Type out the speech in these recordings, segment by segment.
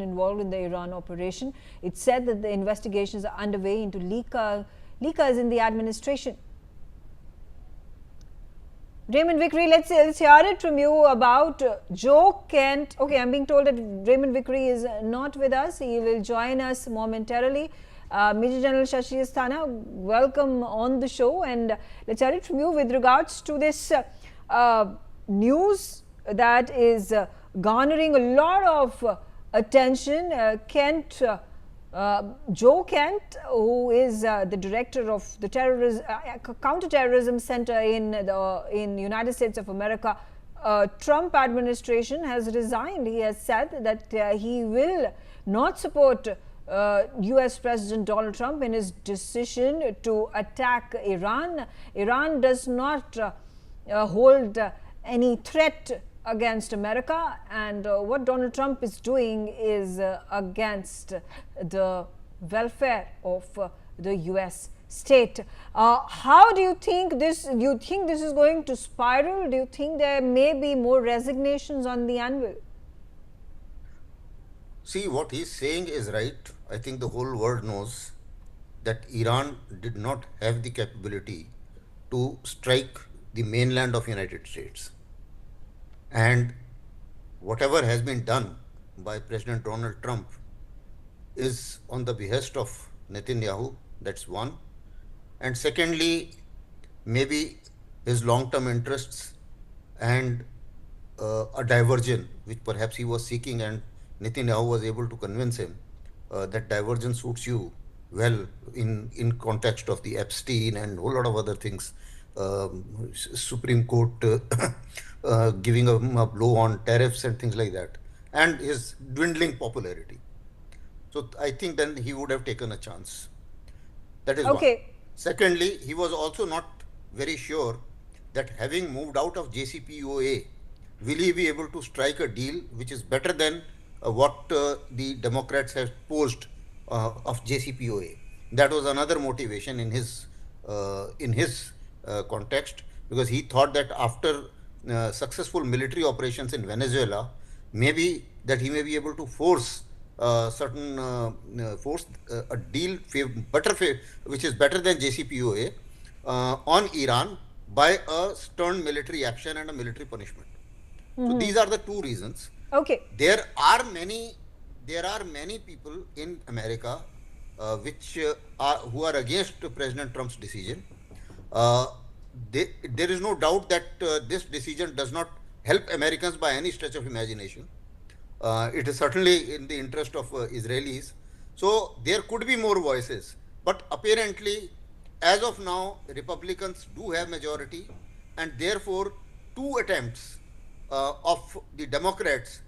involved in the Iran operation. It said that the investigations are underway into leakers in the administration. Raymond Vickery, let's hear it from you about Joe Kent. Okay, I'm being told that Raymond Vickery is not with us. He will join us momentarily. Major General Shashi Asthana, welcome on the show, and let's hear it from you with regards to this news that is garnering a lot of attention. Joe Kent, who is the director of the Counterterrorism Center in the United States of America, Trump administration has resigned. He has said that he will not support US President Donald Trump in his decision to attack Iran. Iran does not hold any threat against America, and what Donald Trump is doing is against the welfare of the US state. How do you think this? Do you think this is going to spiral? Do you think there may be more resignations on the anvil? See, what he's saying is right. I think the whole world knows that Iran did not have the capability to strike the mainland of United States. And whatever has been done by President Donald Trump is on the behest of Netanyahu, that's one. And secondly, maybe his long-term interests and a diversion which perhaps he was seeking, and Netanyahu was able to convince him that diversion suits you well in context of the Epstein and a whole lot of other things. Supreme Court giving him a blow on tariffs and things like that, and his dwindling popularity. So I think then he would have taken a chance. That is okay. One. Secondly, he was also not very sure that having moved out of JCPOA, will he be able to strike a deal which is better than what the Democrats have posed of JCPOA. That was another motivation in his context, because he thought that after successful military operations in Venezuela, maybe that he may be able to force a deal which is better than JCPOA on Iran by a stern military action and a military punishment. So these are the two reasons. Okay. There are many people in America who are against President Trump's decision. There is no doubt that this decision does not help Americans by any stretch of imagination. It is certainly in the interest of Israelis. So there could be more voices, but apparently, as of now, Republicans do have majority, and therefore, two attempts of the Democrats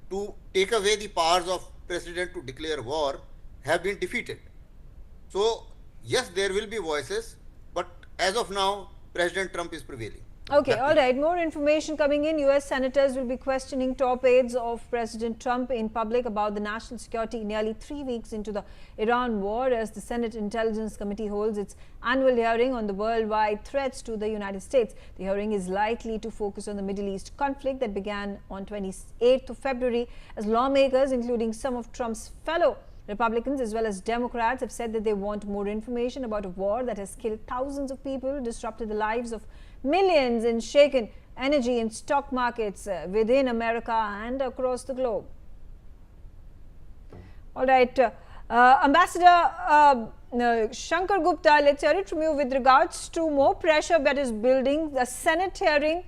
to take away the powers of president to declare war have been defeated. So yes, there will be voices, but as of now, President Trump is prevailing. Okay, all right. More information coming in. US senators will be questioning top aides of President Trump in public about the national security nearly 3 weeks into the Iran war, as the Senate Intelligence Committee holds its annual hearing on the worldwide threats to the United States. The hearing is likely to focus on the Middle East conflict that began on 28th of February, as lawmakers, including some of Trump's fellow Republicans as well as Democrats, have said that they want more information about a war that has killed thousands of people, disrupted the lives of millions, and shaken energy and stock markets within America and across the globe. All right, Ambassador Shankar Gupta, let's hear it from you with regards to more pressure that is building, the Senate hearing,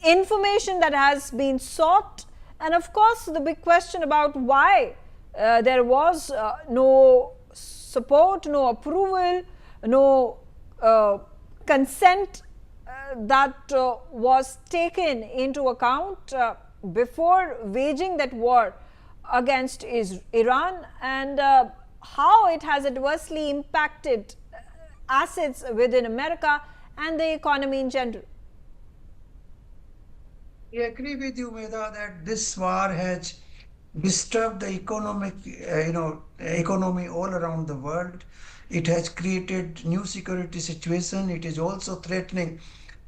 information that has been sought, and of course the big question about why there was no support, no approval, no consent that was taken into account before waging that war against Iran, and how it has adversely impacted assets within America and the economy in general. I agree with you, Meda, that this war has disturbed the economy all around the world. It has created new security situation. It is also threatening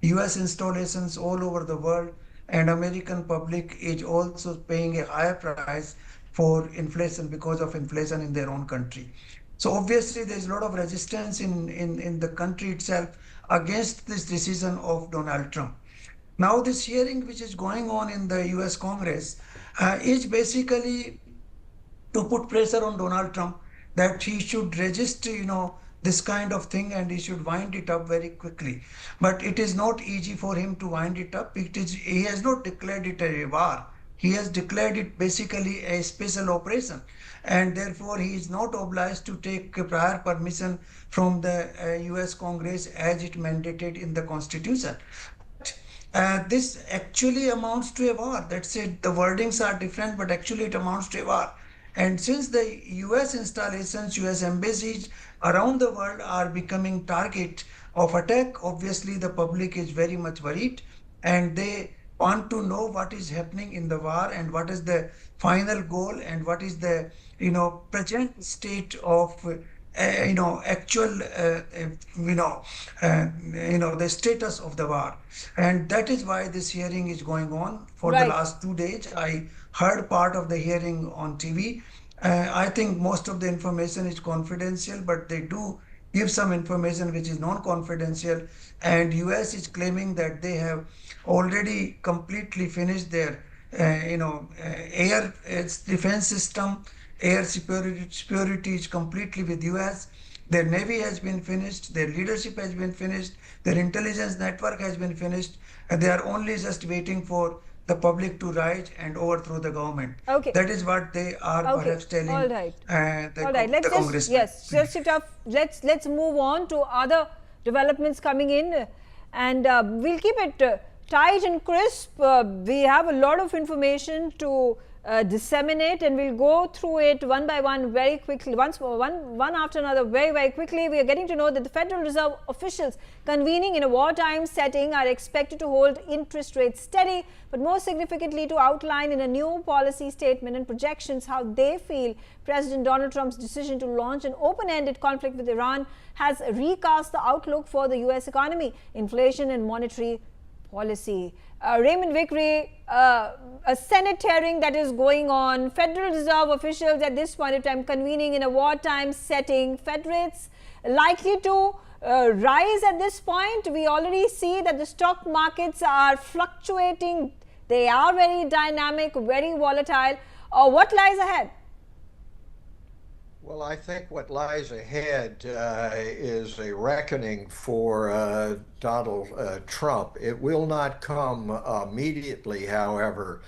US installations all over the world. and American public is also paying a higher price for inflation because of inflation in their own country. So obviously there's a lot of resistance in the country itself against this decision of Donald Trump. Now this hearing which is going on in the US Congress is basically to put pressure on Donald Trump that he should resist, this kind of thing, and he should wind it up very quickly. But it is not easy for him to wind it up. He has not declared it a war. He has declared it basically a special operation, and therefore he is not obliged to take prior permission from the US Congress as it mandated in the Constitution. This actually amounts to a war. That's it. The wordings are different, but actually it amounts to a war. And since the US installations, US embassies around the world are becoming target of attack, obviously the public is very much worried, and they want to know what is happening in the war and what is the final goal and what is the present state of actual the status of the war. And that is why this hearing is going on for the Right. last 2 days. I heard part of the hearing on TV. I think most of the information is confidential, but they do give some information which is non-confidential. And US is claiming that they have already completely finished their air defense system. Air security is completely with US. Their navy has been finished, their leadership has been finished, their intelligence network has been finished, and they are only just waiting for the public to rise and overthrow the government. Okay. That is what they are Okay. perhaps telling All right. the, All right, let's the just, congressman. yes, just shift off. Let's move on to other developments coming in, and we'll keep it tight and crisp. We have a lot of information to disseminate, and we'll go through it one by one very quickly, one after another, very quickly. We are getting to know that the Federal Reserve officials convening in a wartime setting are expected to hold interest rates steady, but more significantly to outline in a new policy statement and projections how they feel President Donald Trump's decision to launch an open-ended conflict with Iran has recast the outlook for the US economy, inflation and monetary policy. Raymond Vickery, a Senate hearing that is going on, Federal Reserve officials at this point of time convening in a wartime setting, Fed rates likely to rise at this point. We already see that the stock markets are fluctuating. They are very dynamic, very volatile. What lies ahead? Well, I think what lies ahead is a reckoning for Donald Trump. It will not come immediately, however,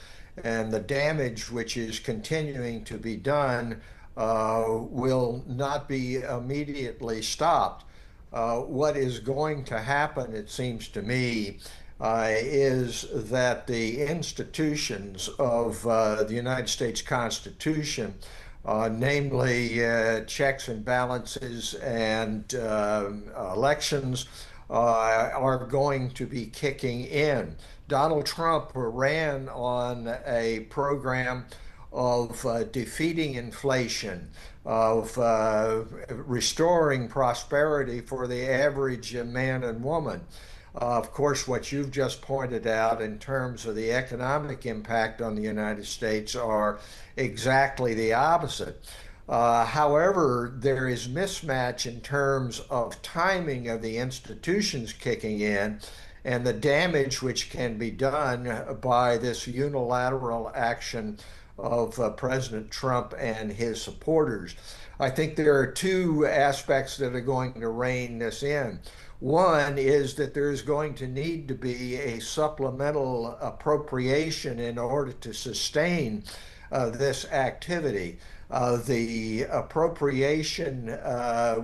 and the damage which is continuing to be done will not be immediately stopped. What is going to happen, it seems to me, is that the institutions of the United States Constitution, namely checks and balances and elections, are going to be kicking in. Donald Trump ran on a program of defeating inflation, of restoring prosperity for the average man and woman. Of course, what you've just pointed out in terms of the economic impact on the United States are exactly the opposite. However, there is mismatch in terms of timing of the institutions kicking in and the damage which can be done by this unilateral action of President Trump and his supporters. I think there are two aspects that are going to rein this in. One is that there's going to need to be a supplemental appropriation in order to sustain this activity. The appropriation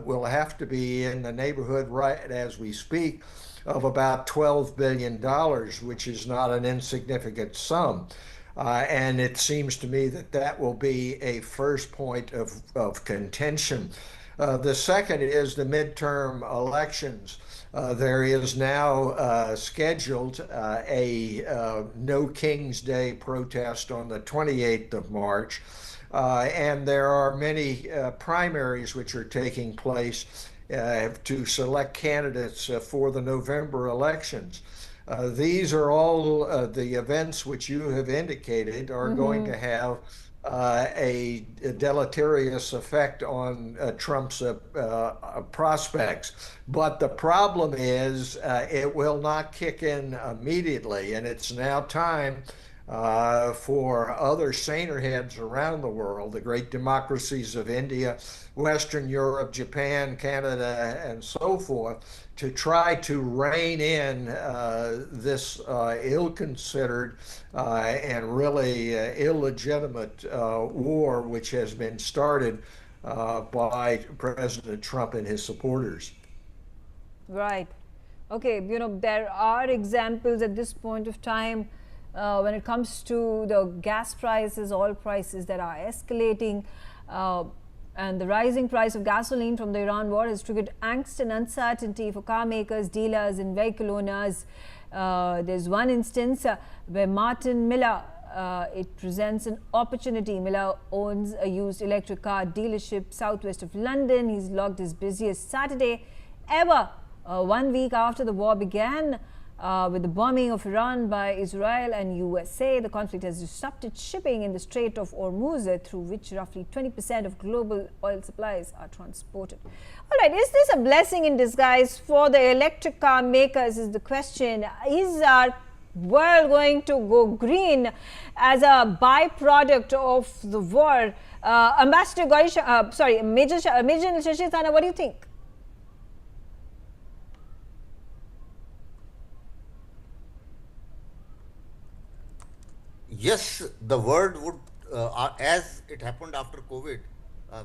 will have to be in the neighborhood, right as we speak, of about $12 billion, which is not an insignificant sum. And it seems to me that that will be a first point of contention. The second is the midterm elections. There is now scheduled a No King's Day protest on the 28th of March. And there are many primaries which are taking place to select candidates for the November elections. These are all the events which you have indicated are going to have a deleterious effect on Trump's prospects. But the problem is it will not kick in immediately, and it's now time for other saner heads around the world, the great democracies of India, Western Europe, Japan, Canada, and so forth, to try to rein in this ill-considered and really illegitimate war which has been started by President Trump and his supporters. Right. Okay, there are examples at this point of time when it comes to the gas prices, oil prices that are escalating, and the rising price of gasoline from the Iran war has triggered angst and uncertainty for car makers, dealers and vehicle owners. There's one instance where Martin Miller, it presents an opportunity. Miller owns a used electric car dealership southwest of London. He's logged his busiest Saturday ever, 1 week after the war began. With the bombing of Iran by Israel and USA, the conflict has disrupted shipping in the Strait of Hormuz, through which roughly 20% of global oil supplies are transported. All right, is this a blessing in disguise for the electric car makers is the question. Is our world going to go green as a byproduct of the war? Ambassador Gorish, Major General Shashi Thana, what do you think? Yes, the world would, as it happened after COVID,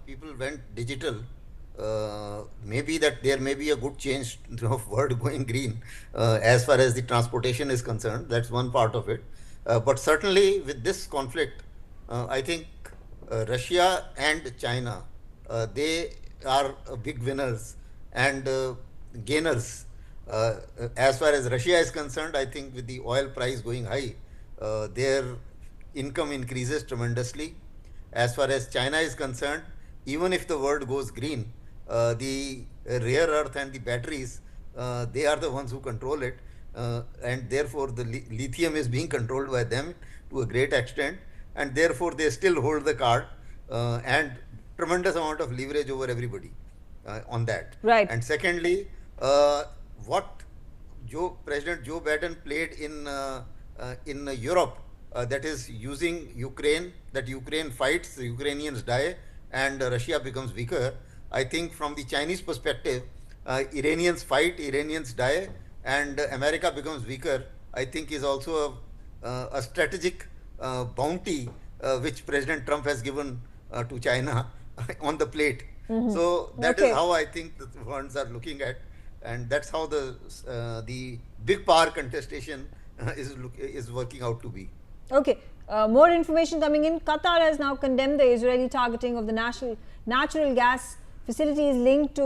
people went digital. Maybe that there may be a good change of world going green as far as the transportation is concerned. That's one part of it. But certainly with this conflict, I think Russia and China, they are big winners and gainers. As far as Russia is concerned, I think with the oil price going high, their income increases tremendously. As far as China is concerned, even if the world goes green, the rare earth and the batteries, they are the ones who control it, and therefore the lithium is being controlled by them to a great extent, and therefore they still hold the card and tremendous amount of leverage over everybody on that. Right. And secondly, what President Joe Biden played in Europe, that is using Ukraine, that Ukraine fights, the Ukrainians die, and Russia becomes weaker. I think from the Chinese perspective, Iranians fight, Iranians die, and America becomes weaker, I think is also a strategic bounty which President Trump has given to China on the plate. So that is how I think the funds are looking at, and that's how the big power contestation is working out to be. Okay, more information coming in. Qatar has now condemned the Israeli targeting of the natural gas facilities linked to